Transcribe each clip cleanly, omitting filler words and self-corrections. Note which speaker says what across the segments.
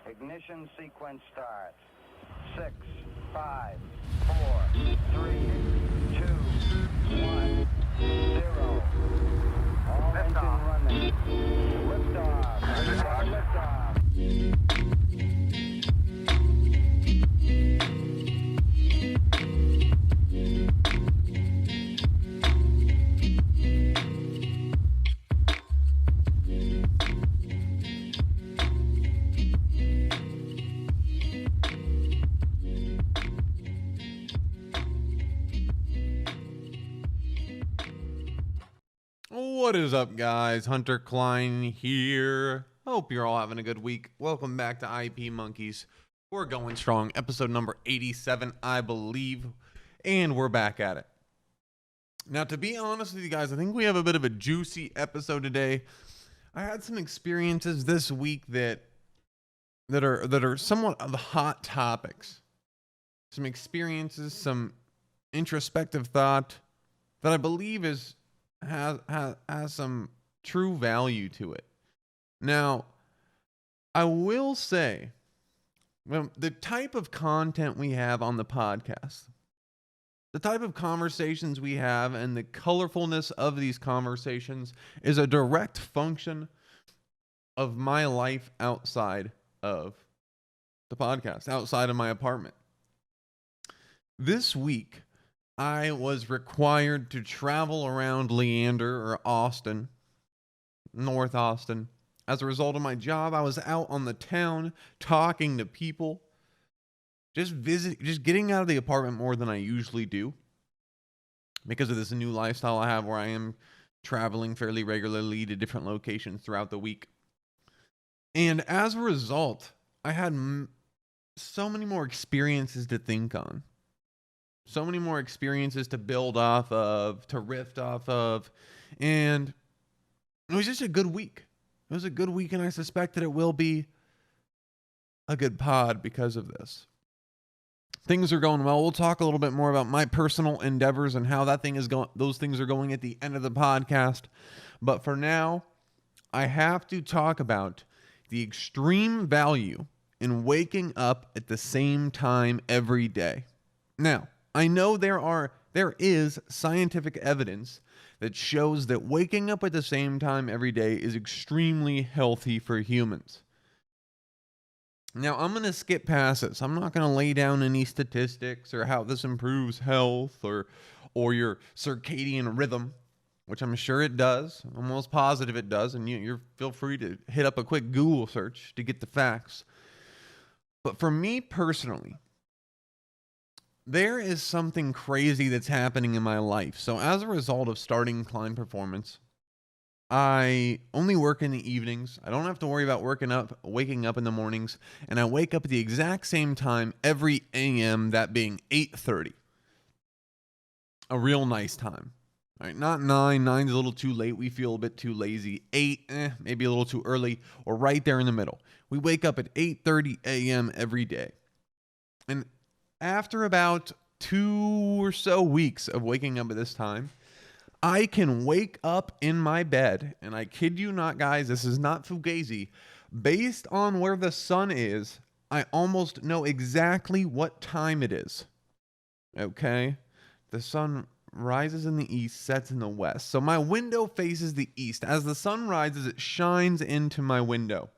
Speaker 1: Ignition sequence starts. 6, 5, 4, 3, 2, 1, 0. All engine running. Liftoff. Liftoff.
Speaker 2: What is up, guys? Hunter Klein here. Hope you're all having a good week. Welcome back to IP Monkeys. We're going strong. Episode number 87, I believe. And we're back at it. Now, to be honest with you guys, I think we have a bit of a juicy episode today. I had some experiences this week that are somewhat of hot topics. Some experiences, some introspective thought that I believe has some true value to it. Now, I will say, the type of content we have on the podcast, the type of conversations we have, and the colorfulness of these conversations is a direct function of my life outside of the podcast, outside of my apartment. This week, I was required to travel around Leander or Austin, North Austin. As a result of my job, I was out on the town talking to people, just getting out of the apartment more than I usually do because of this new lifestyle I have where I am traveling fairly regularly to different locations throughout the week. And as a result, I had so many more experiences to think on. So many more experiences to build off of, to riff off of. And it was just a good week. It was a good week, and I suspect that it will be a good pod because of this. Things are going well. We'll talk a little bit more about my personal endeavors and how those things are going at the end of the podcast. But for now, I have to talk about the extreme value in waking up at the same time every day. Now, I know there is scientific evidence that shows that waking up at the same time every day is extremely healthy for humans. Now, I'm going to skip past this. I'm not going to lay down any statistics or how this improves health or your circadian rhythm, which I'm sure it does. I'm almost positive it does, and you feel free to hit up a quick Google search to get the facts. But for me personally, there is something crazy that's happening in my life. So as a result of starting Klein Performance, I only work in the evenings. I don't have to worry about waking up in the mornings, and I wake up at the exact same time every AM, that being 8:30. A real nice time. All right, not 9. 9's a little too late. We feel a bit too lazy. 8, maybe a little too early, or right there in the middle. We wake up at 8:30 AM every day. And after about 2 or so weeks of waking up at this time, I can wake up in my bed, and I kid you not, guys, this is not fugazi. Based on where the sun is, I almost know exactly what time it is. Okay? The sun rises in the east, sets in the west. So my window faces the east. As the sun rises, it shines into my window.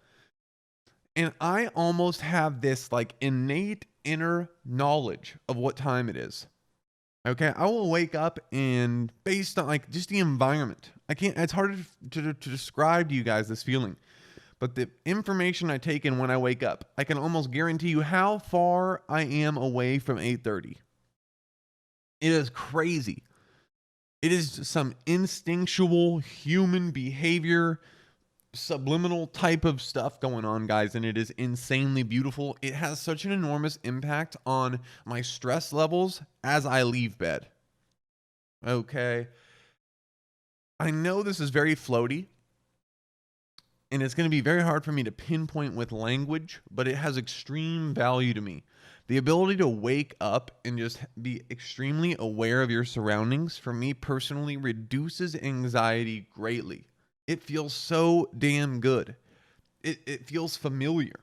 Speaker 2: And I almost have this like innate inner knowledge of what time it is. Okay, I will wake up and based on like just the environment, it's hard to describe to you guys this feeling, but the information I take in when I wake up, I can almost guarantee you how far I am away from 8:30. It is crazy. It is some instinctual human behavior, subliminal type of stuff going on, guys, and it is insanely beautiful. It has such an enormous impact on my stress levels as I leave bed. Okay. I know this is very floaty, and it's going to be very hard for me to pinpoint with language, but it has extreme value to me. The ability to wake up and just be extremely aware of your surroundings, for me personally, reduces anxiety greatly. It feels so damn good. It feels familiar.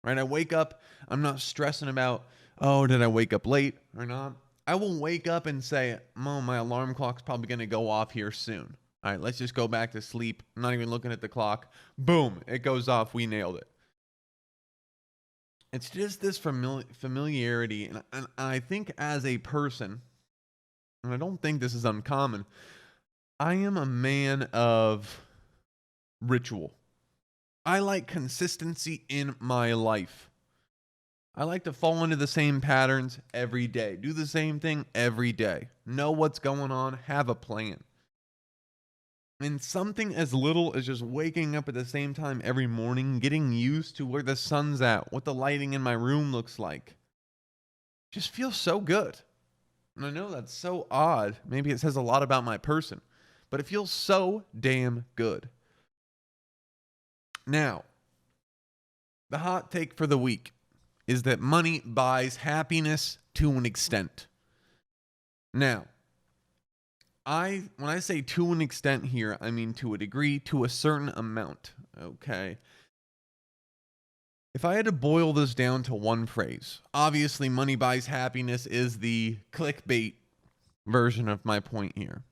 Speaker 2: right? I wake up, I'm not stressing about, oh, did I wake up late or not? I will wake up and say, oh, my alarm clock's probably going to go off here soon. All right, let's just go back to sleep. I'm not even looking at the clock. Boom, it goes off. We nailed it. It's just this familiarity. And I think as a person, and I don't think this is uncommon, I am a man of ritual. I like consistency in my life. I like to fall into the same patterns every day. Do the same thing every day. Know what's going on. Have a plan. And something as little as just waking up at the same time every morning, getting used to where the sun's at, what the lighting in my room looks like, just feels so good. And I know that's so odd. Maybe it says a lot about my person, but it feels so damn good. Now, the hot take for the week is that money buys happiness to an extent. Now, when I say to an extent here, I mean to a degree, to a certain amount, okay? If I had to boil this down to one phrase, obviously money buys happiness is the clickbait version of my point here.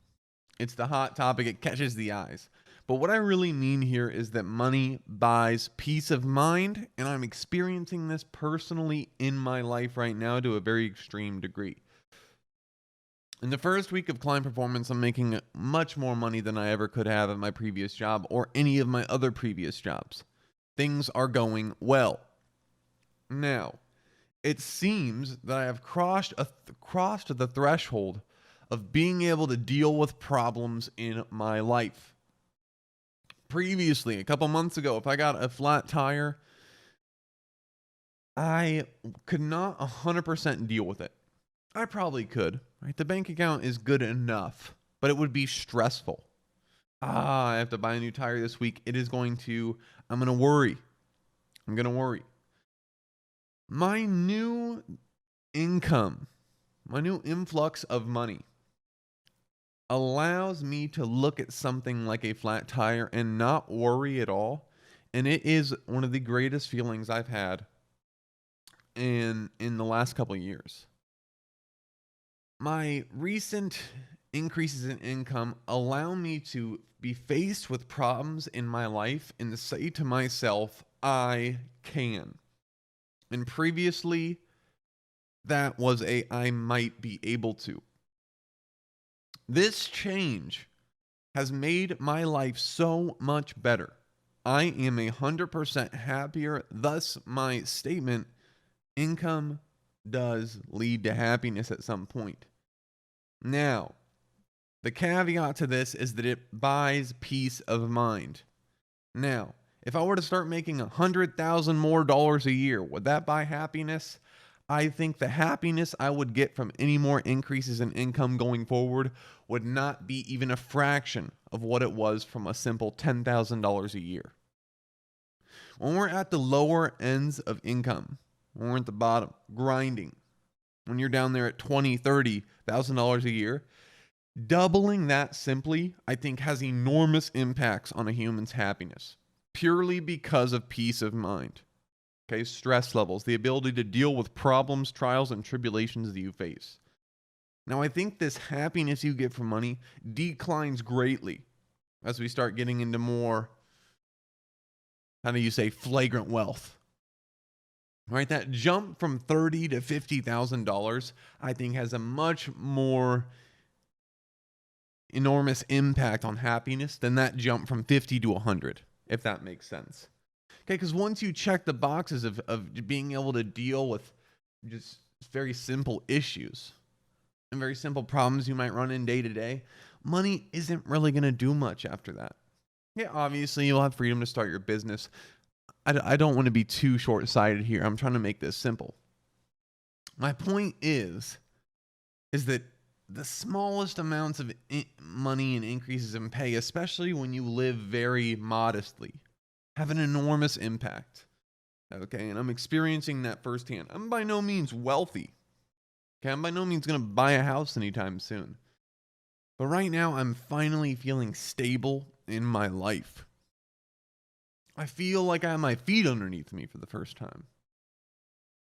Speaker 2: It's the hot topic, it catches the eyes. But what I really mean here is that money buys peace of mind, and I'm experiencing this personally in my life right now to a very extreme degree. In the first week of Klein Performance, I'm making much more money than I ever could have at my previous job or any of my other previous jobs. Things are going well. Now, it seems that I have crossed the threshold of being able to deal with problems in my life. Previously, a couple months ago, if I got a flat tire, I could not 100% deal with it. I probably could, right? The bank account is good enough, but it would be stressful. I have to buy a new tire this week. I'm going to worry. I'm going to worry. My new income, my new influx of money allows me to look at something like a flat tire and not worry at all. And it is one of the greatest feelings I've had in the last couple of years. My recent increases in income allow me to be faced with problems in my life and to say to myself, I can. And previously, that was I might be able to. This change has made my life so much better. I am 100% happier. Thus, my statement, income does lead to happiness at some point. Now, the caveat to this is that it buys peace of mind. Now, if I were to start making $100,000 more a year, would that buy happiness? I think the happiness I would get from any more increases in income going forward would not be even a fraction of what it was from a simple $10,000 a year. When we're at the lower ends of income, when we're at the bottom, grinding, when you're down there at $20,000, $30,000 a year, doubling that simply, I think, has enormous impacts on a human's happiness, purely because of peace of mind. Okay, stress levels, the ability to deal with problems, trials, and tribulations that you face. Now, I think this happiness you get from money declines greatly as we start getting into more, flagrant wealth. Right, that jump from $30,000 to $50,000, I think, has a much more enormous impact on happiness than that jump from 50 to 100, if that makes sense. Okay, because once you check the boxes of being able to deal with just very simple issues and very simple problems you might run in day to day, money isn't really going to do much after that. Yeah, obviously you'll have freedom to start your business. I don't want to be too short-sighted here. I'm trying to make this simple. My point is that the smallest amounts of money and increases in pay, especially when you live very modestly, have an enormous impact. Okay, and I'm experiencing that firsthand. I'm by no means wealthy. Okay, I'm by no means going to buy a house anytime soon. But right now, I'm finally feeling stable in my life. I feel like I have my feet underneath me for the first time.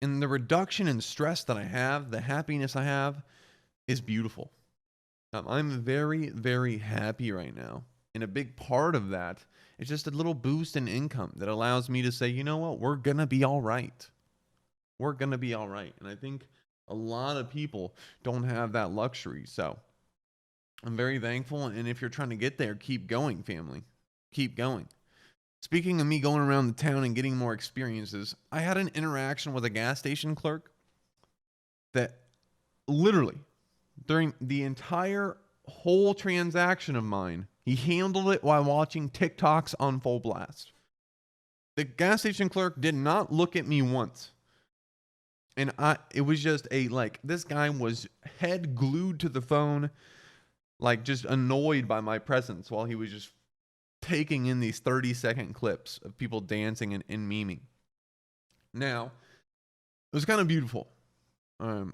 Speaker 2: And the reduction in stress that I have, the happiness I have, is beautiful. I'm very, very happy right now. And a big part of that is just a little boost in income that allows me to say, you know what, we're going to be all right. We're going to be all right. And I think a lot of people don't have that luxury. So I'm very thankful. And if you're trying to get there, keep going, family. Keep going. Speaking of me going around the town and getting more experiences, I had an interaction with a gas station clerk that literally during the entire whole transaction of mine, he handled it while watching TikToks on full blast. The gas station clerk did not look at me once. And it was just this guy was head glued to the phone, like just annoyed by my presence while he was just taking in these 30-second clips of people dancing and memeing. Now, it was kind of beautiful. For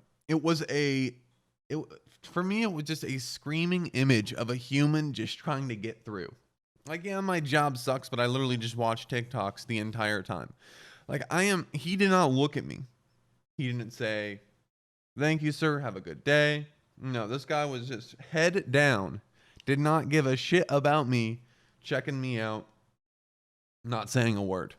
Speaker 2: me, it was just a screaming image of a human just trying to get through. Like, yeah, my job sucks, but I literally just watch TikToks the entire time. He did not look at me. He didn't say, "Thank you, sir. Have a good day." No, this guy was just head down, did not give a shit about me, checking me out, not saying a word.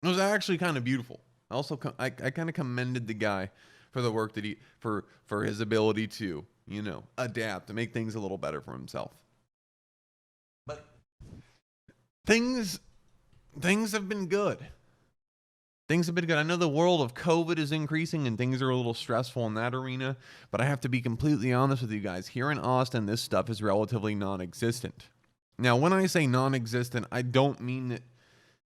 Speaker 2: It was actually kind of beautiful. Also, I kind of commended the guy for the work that for his ability to, adapt to make things a little better for himself. But things have been good. Things have been good. I know the world of COVID is increasing and things are a little stressful in that arena, but I have to be completely honest with you guys. Here in Austin, this stuff is relatively non-existent. Now, when I say non-existent, I don't mean that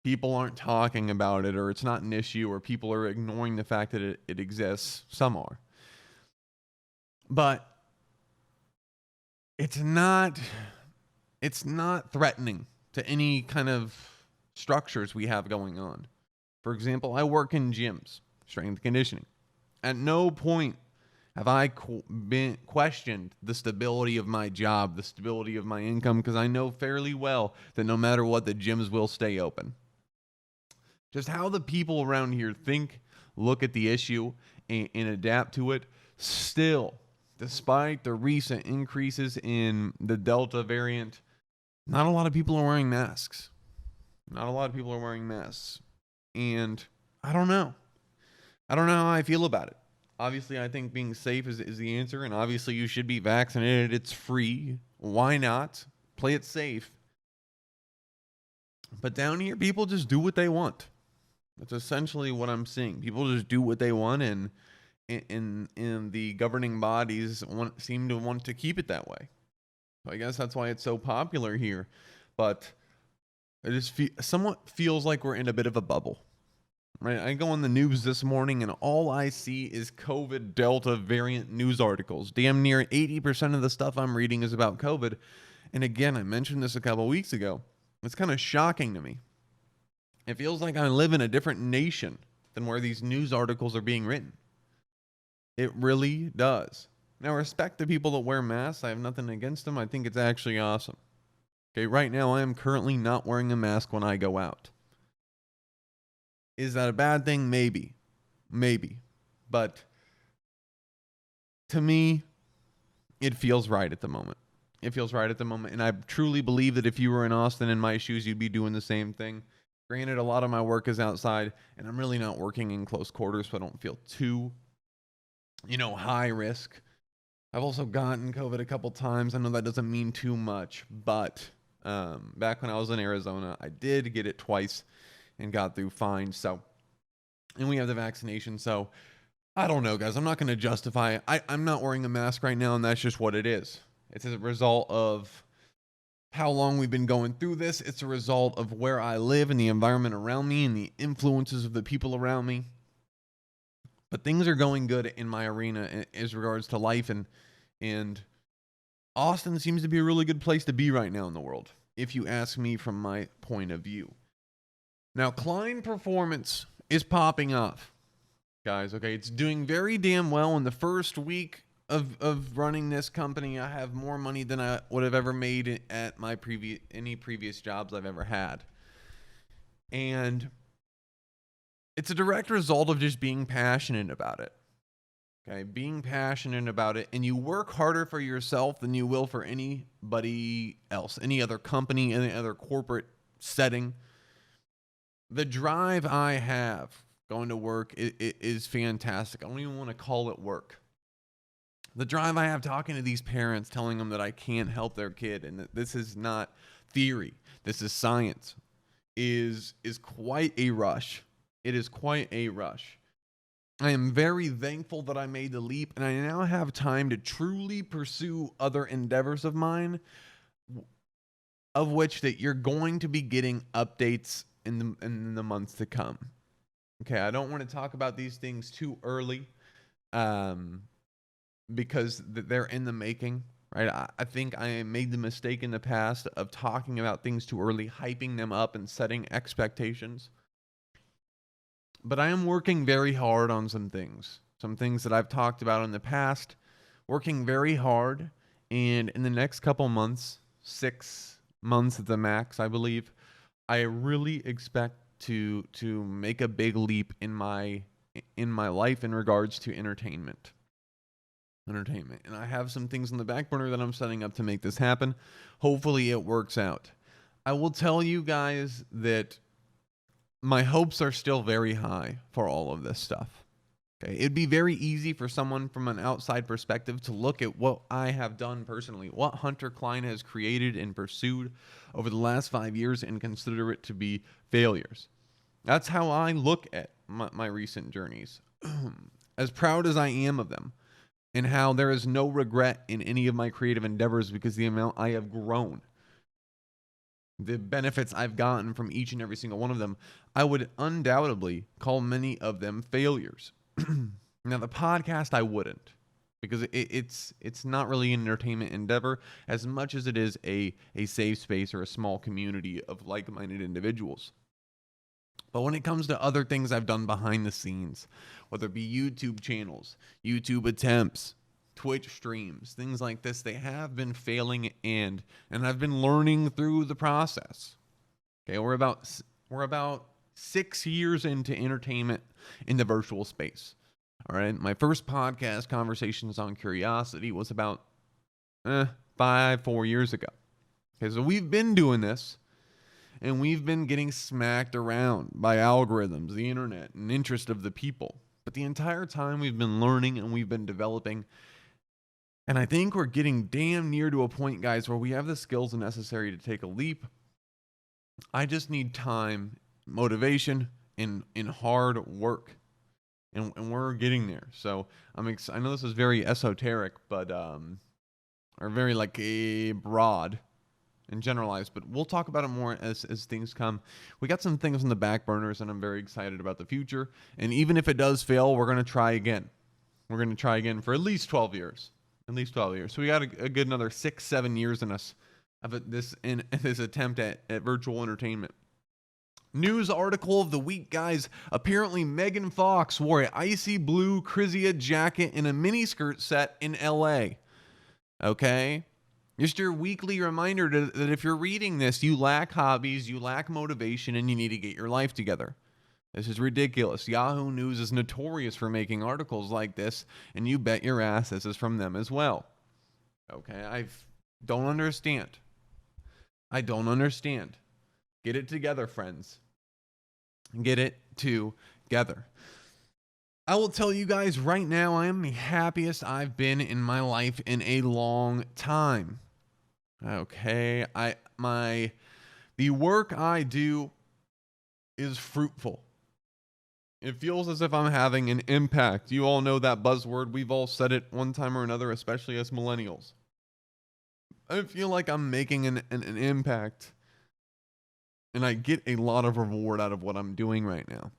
Speaker 2: people aren't talking about it or it's not an issue or people are ignoring the fact that it exists. Some are. But it's not threatening to any kind of structures we have going on. For example, I work in gyms, strength conditioning. At no point have I been questioned the stability of my job, the stability of my income, because I know fairly well that no matter what, the gyms will stay open. Just how the people around here think, look at the issue, and adapt to it, still, despite the recent increases in the Delta variant, not a lot of people are wearing masks. Not a lot of people are wearing masks. And I don't know. I don't know how I feel about it. Obviously, I think being safe is the answer. And obviously, you should be vaccinated. It's free. Why not? Play it safe. But down here, people just do what they want. That's essentially what I'm seeing. People just do what they want. And in the governing bodies seem to want to keep it that way. So I guess that's why it's so popular here. But it just somewhat feels like we're in a bit of a bubble, right? I go on the news this morning and all I see is COVID Delta variant news articles. Damn near 80% of the stuff I'm reading is about COVID. And again, I mentioned this a couple weeks ago. It's kind of shocking to me. It feels like I live in a different nation than where these news articles are being written. It really does. Now, respect the people that wear masks. I have nothing against them. I think it's actually awesome. Okay, right now I am currently not wearing a mask when I go out. Is that a bad thing? Maybe. But to me, it feels right at the moment. And I truly believe that if you were in Austin in my shoes, you'd be doing the same thing. Granted, a lot of my work is outside, and I'm really not working in close quarters, so I don't feel too, high risk. I've also gotten COVID a couple times. I know that doesn't mean too much, but back when I was in Arizona, I did get it twice and got through fine. So, and we have the vaccination. So, I don't know, guys. I'm not going to justify it. I'm not wearing a mask right now, and that's just what it is. It's a result of how long we've been going through this. It's a result of where I live and the environment around me and the influences of the people around me. But things are going good in my arena as regards to life, and Austin seems to be a really good place to be right now in the world, if you ask me from my point of view. Now, Klein Performance is popping off, guys. Okay, it's doing very damn well. In the first week of running this company, I have more money than I would have ever made at my previous jobs I've ever had. And It's a direct result of just being passionate about it. Okay, being passionate about it, and you work harder for yourself than you will for anybody else, any other company, any other corporate setting. The drive I have going to work is fantastic. I don't even want to call it work. The drive I have talking to these parents, telling them that I can't help their kid and that this is not theory, this is science, is quite a rush. It is quite a rush. I am very thankful that I made the leap, and I now have time to truly pursue other endeavors of mine, of which that you're going to be getting updates in the months to come. Okay, I don't want to talk about these things too early, because they're in the making. Right, I think I made the mistake in the past of talking about things too early, hyping them up, and setting expectations. But I am working very hard on some things that I've talked about in the past, working very hard. And in the next couple months, 6 months at the max, I believe, I really expect to make a big leap in my life in regards to entertainment. And I have some things on the back burner that I'm setting up to make this happen. Hopefully it works out. I will tell you guys that my hopes are still very high for all of this stuff. Okay, it'd be very easy for someone from an outside perspective to look at what I have done personally, what Hunter Klein has created and pursued over the last 5 years, and consider it to be failures. That's how I look at my recent journeys. As proud as I am of them, and how there is no regret in any of my creative endeavors because the amount I have grown, the benefits I've gotten from each and every single one of them, I would undoubtedly call many of them failures. Now, the podcast, I wouldn't, because it's not really an entertainment endeavor as much as it is a safe space or a small community of like-minded individuals. But when it comes to other things I've done behind the scenes, whether it be YouTube channels, YouTube attempts, Twitch streams, things like this, they have been failing, and I've been learning through the process. Okay, we're about 6 years into entertainment in the virtual space. All right, my first podcast, Conversations on Curiosity, was about 4 years ago. Okay, so we've been doing this, and we've been getting smacked around by algorithms, the internet, and interest of the people. But the entire time we've been learning and we've been developing. And I think we're getting damn near to a point, guys, where we have the skills necessary to take a leap. I just need time, motivation, and hard work. And we're getting there. So I know this is very esoteric, but or very like a broad and generalized, but we'll talk about it more as things come. We got some things on the back burners, and I'm very excited about the future. And even if it does fail, we're going to try again. We're going to try again for at least 12 years. At least 12 years. So we got a good another 6-7 years in us of this attempt at virtual entertainment. News article of the week, guys. Apparently, Megan Fox wore an icy blue Crizia jacket in a miniskirt set in LA. Okay? Just your weekly reminder that if you're reading this, you lack hobbies, you lack motivation, and you need to get your life together. This is ridiculous. Yahoo News is notorious for making articles like this, and you bet your ass this is from them as well. Okay, I don't understand. I don't understand. Get it together, friends. Get it together. I will tell you guys right now, I am the happiest I've been in my life in a long time. Okay, the work I do is fruitful. It feels as if I'm having an impact. You all know that buzzword. We've all said it one time or another, especially as millennials. I feel like I'm making an impact, and I get a lot of reward out of what I'm doing right now.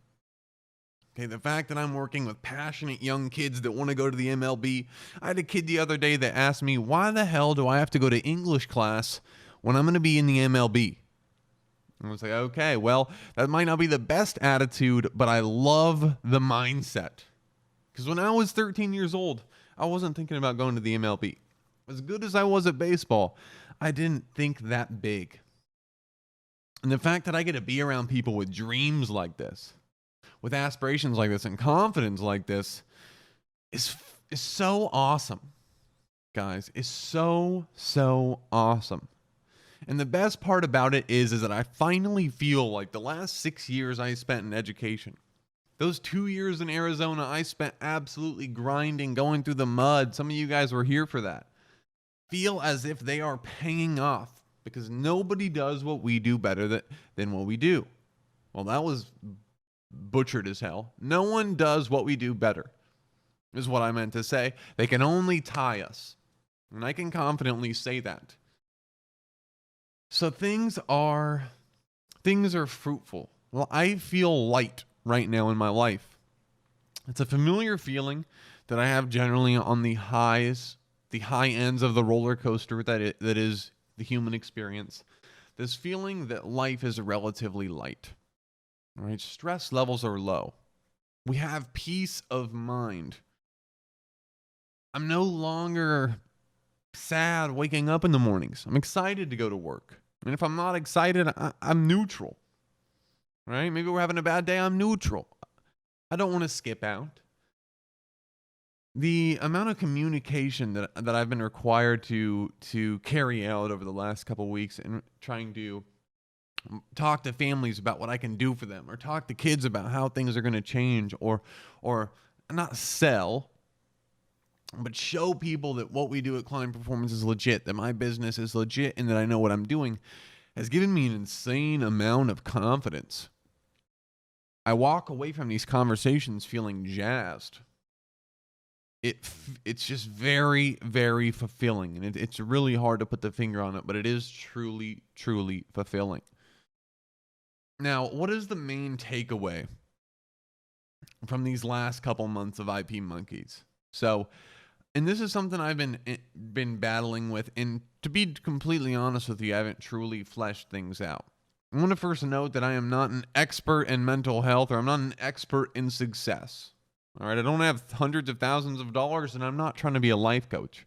Speaker 2: Okay, the fact that I'm working with passionate young kids that want to go to the MLB. I had a kid the other day that asked me, why the hell do I have to go to English class when I'm going to be in the MLB? I was like, okay, well, that might not be the best attitude, but I love the mindset. Because when I was 13 years old, I wasn't thinking about going to the MLB. As good as I was at baseball, I didn't think that big. And the fact that I get to be around people with dreams like this, with aspirations like this and confidence like this is so awesome, guys. It's so awesome. And the best part about it is that I finally feel like the last 6 years I spent in education, those 2 years in Arizona, I spent absolutely grinding, going through the mud. Some of you guys were here for that. Feel as if they are paying off, because nobody does what we do better than what we do. Well, that was butchered as hell. No one does what we do better, is what I meant to say. They can only tie us. And I can confidently say that. So things are fruitful. Well, I feel light right now in my life. It's a familiar feeling that I have generally on the high ends of the roller coaster that is the human experience. This feeling that life is relatively light. All right, stress levels are low. We have peace of mind. I'm no longer sad waking up in the mornings. I'm excited to go to work. And if I'm not excited, I'm neutral. Right? Maybe we're having a bad day, I'm neutral. I don't want to skip out. The amount of communication that I've been required to carry out over the last couple of weeks and trying to talk to families about what I can do for them, or talk to kids about how things are going to change, or not sell, but show people that what we do at Klein Performance is legit, that my business is legit, and that I know what I'm doing, has given me an insane amount of confidence. I walk away from these conversations feeling jazzed. It's just very, very fulfilling, and it's really hard to put the finger on it, but it is truly, truly fulfilling. Now, what is the main takeaway from these last couple months of IP Monkeys? So, and this is something I've been battling with, and to be completely honest with you, I haven't truly fleshed things out. I want to first note that I am not an expert in mental health, or I'm not an expert in success. All right, I don't have hundreds of thousands of dollars, and I'm not trying to be a life coach.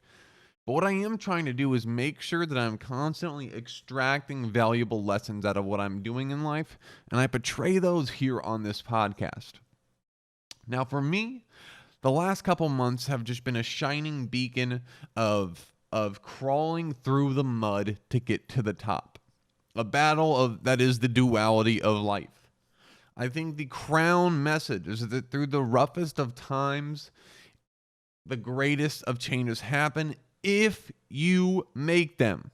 Speaker 2: But what I am trying to do is make sure that I'm constantly extracting valuable lessons out of what I'm doing in life, and I portray those here on this podcast. Now, for me, the last couple months have just been a shining beacon of crawling through the mud to get to the top. A battle that is the duality of life. I think the crown message is that through the roughest of times, the greatest of changes happen if you make them.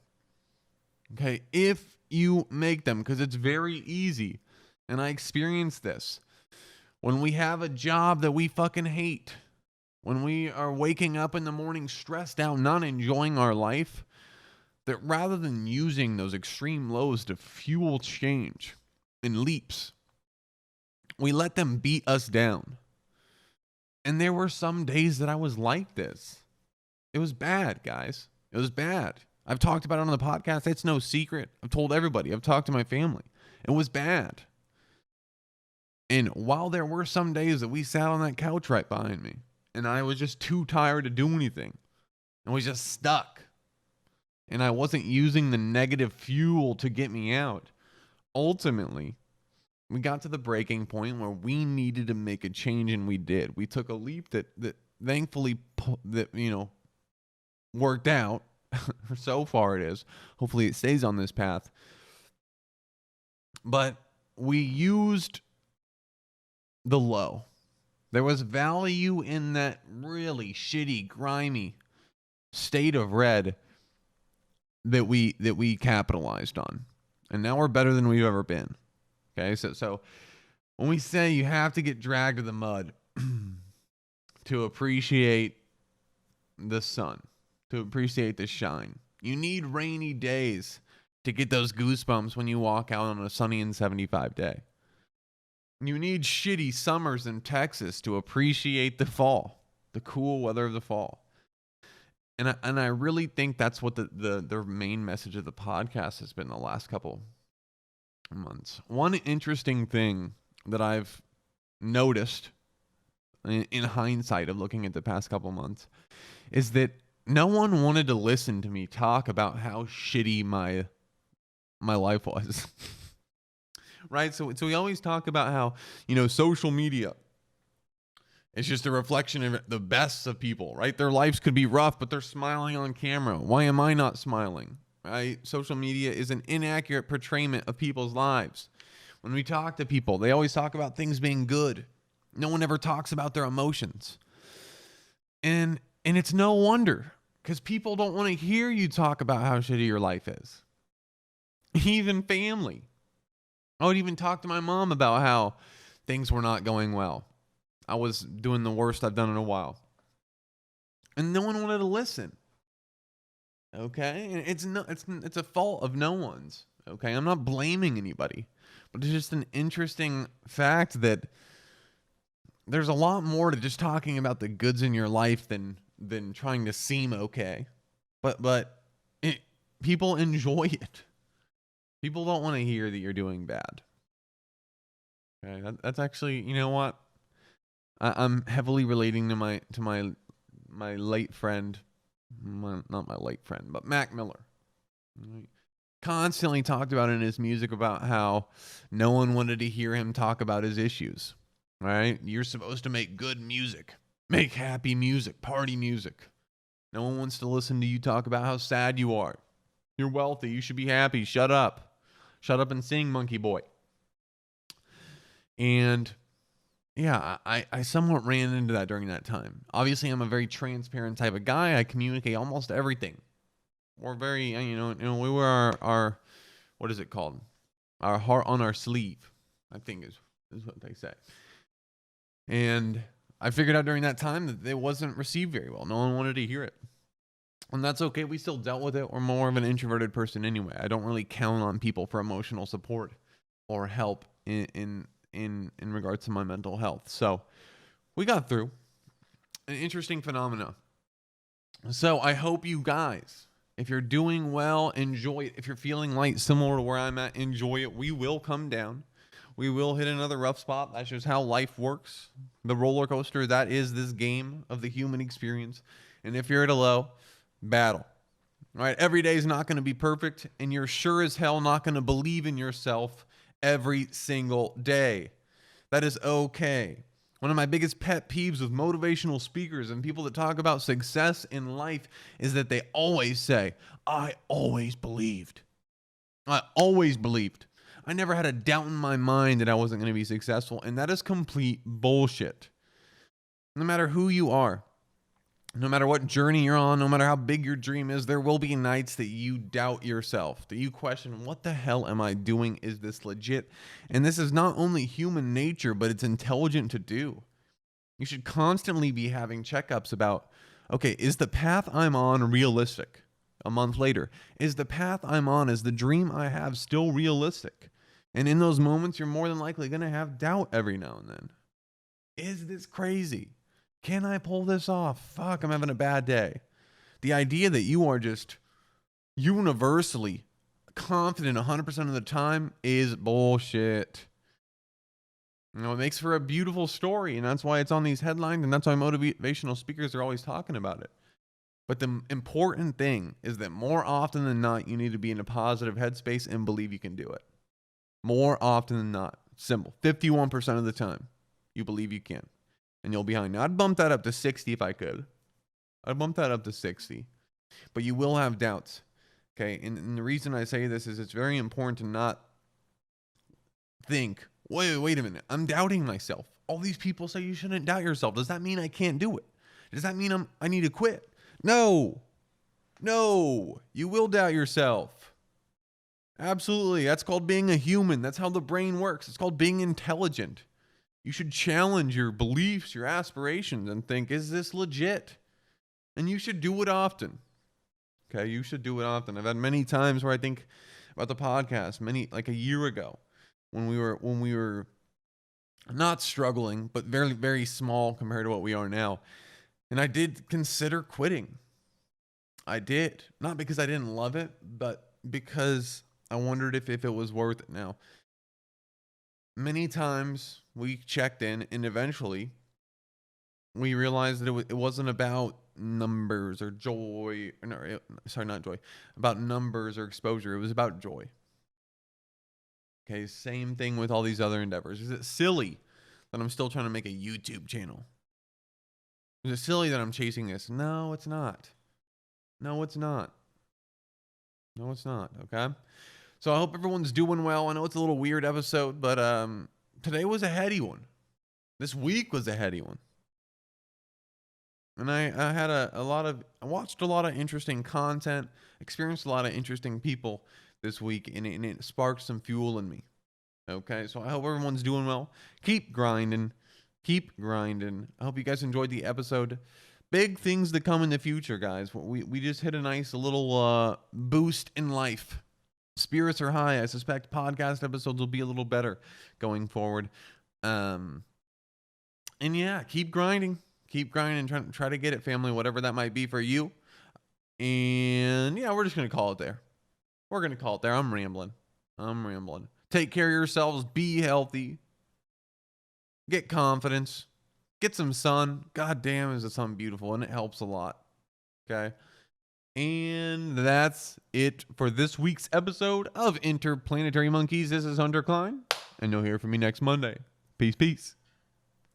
Speaker 2: Okay, if you make them, because it's very easy. And I experienced this. When we have a job that we fucking hate, when we are waking up in the morning stressed out, not enjoying our life, that rather than using those extreme lows to fuel change in leaps, we let them beat us down. And there were some days that I was like this. It was bad, guys. It was bad. I've talked about it on the podcast. It's no secret. I've told everybody. I've talked to my family. It was bad. And while there were some days that we sat on that couch right behind me, and I was just too tired to do anything, and was just stuck, and I wasn't using the negative fuel to get me out, ultimately, we got to the breaking point where we needed to make a change, and we did. We took a leap that thankfully worked out. So far it is. Hopefully it stays on this path. But we used the low. There was value in that really shitty, grimy state of red that we capitalized on. And now we're better than we've ever been. Okay, so when we say you have to get dragged to the mud to appreciate the sun, to appreciate the shine, you need rainy days to get those goosebumps when you walk out on a sunny and 75 day. You need shitty summers in Texas to appreciate the fall, the cool weather of the fall. And I really think that's what the main message of the podcast has been the last couple months. One interesting thing that I've noticed in hindsight of looking at the past couple months is that no one wanted to listen to me talk about how shitty my life was. right? So we always talk about how, social media is just a reflection of the best of people, right? Their lives could be rough, but they're smiling on camera. Why am I not smiling? Right? Social media is an inaccurate portrayment of people's lives. When we talk to people, they always talk about things being good. No one ever talks about their emotions. And it's no wonder, because people don't want to hear you talk about how shitty your life is. Even family. I would even talk to my mom about how things were not going well. I was doing the worst I've done in a while. And no one wanted to listen. Okay? And it's a fault of no one's. Okay? I'm not blaming anybody. But it's just an interesting fact that there's a lot more to just talking about the goods in your life than trying to seem okay. But people enjoy it. People don't want to hear that you're doing bad. Okay, that's actually, you know what? I'm heavily relating to my late friend, not my late friend, but Mac Miller. Right? Constantly talked about in his music about how no one wanted to hear him talk about his issues. Right? You're supposed to make good music, make happy music, party music. No one wants to listen to you talk about how sad you are. You're wealthy. You should be happy. Shut up. Shut up and sing, Monkey Boy. And yeah, I somewhat ran into that during that time. Obviously, I'm a very transparent type of guy. I communicate almost everything. We're very, we wear our what is it called? Our heart on our sleeve, I think is what they say. And I figured out during that time that it wasn't received very well. No one wanted to hear it. And that's okay. We still dealt with it. We're more of an introverted person anyway. I don't really count on people for emotional support or help in regards to my mental health. So we got through. An interesting phenomena. So I hope you guys, if you're doing well, enjoy it. If you're feeling light, similar to where I'm at, enjoy it. We will come down. We will hit another rough spot. That's just how life works. The roller coaster, that is this game of the human experience. And if you're at a low, battle. All right, every day is not going to be perfect, and you're sure as hell not going to believe in yourself every single day. That is okay. One of my biggest pet peeves with motivational speakers and people that talk about success in life is that they always say, I always believed. I always believed. I never had a doubt in my mind that I wasn't going to be successful, and that is complete bullshit. No matter who you are, no matter what journey you're on, no matter how big your dream is, there will be nights that you doubt yourself, that you question, what the hell am I doing? Is this legit? And this is not only human nature, but it's intelligent to do. You should constantly be having checkups about, okay, is the path I'm on realistic? A month later, is the path I'm on, is the dream I have still realistic? And in those moments, you're more than likely going to have doubt every now and then. Is this crazy? Can I pull this off? Fuck, I'm having a bad day. The idea that you are just universally confident 100% of the time is bullshit. It makes for a beautiful story, and that's why it's on these headlines, and that's why motivational speakers are always talking about it. But the important thing is that more often than not, you need to be in a positive headspace and believe you can do it. More often than not. Simple. 51% of the time, you believe you can. And you'll be behind. Now, I'd bump that up to 60 if I could. I'd bump that up to 60. But you will have doubts. Okay? And the reason I say this is it's very important to not think, wait a minute. I'm doubting myself. All these people say you shouldn't doubt yourself. Does that mean I can't do it? Does that mean I need to quit? No. You will doubt yourself. Absolutely. That's called being a human. That's how the brain works. It's called being intelligent. You should challenge your beliefs, your aspirations, and think, is this legit? And you should do it often. Okay, you should do it often. I've had many times where I think about the podcast, like a year ago, when we were not struggling, but very, very small compared to what we are now. And I did consider quitting. I did. Not because I didn't love it, but because I wondered if it was worth it now. Many times we checked in, and eventually we realized that it wasn't about numbers or joy. Not joy. About numbers or exposure. It was about joy. Okay, same thing with all these other endeavors. Is it silly that I'm still trying to make a YouTube channel? Is it silly that I'm chasing this? No, it's not. No, it's not. No, it's not. Okay. So I hope everyone's doing well. I know it's a little weird episode, but today was a heady one. This week was a heady one. And I had I watched a lot of interesting content, experienced a lot of interesting people this week, and it sparked some fuel in me. Okay, so I hope everyone's doing well. Keep grinding. Keep grinding. I hope you guys enjoyed the episode. Big things to come in the future, guys. We just hit a nice little boost in life. Spirits are high. I suspect podcast episodes will be a little better going forward. And yeah, keep grinding. Keep grinding. Try to get it, family, whatever that might be for you. And yeah, we're just going to call it there. We're going to call it there. I'm rambling. Take care of yourselves. Be healthy. Get confidence. Get some sun. God damn, is the sun beautiful, and it helps a lot. Okay. And that's it for this week's episode of Interplanetary Monkeys. This is Hunter Klein, and you'll hear from me next Monday. Peace, peace.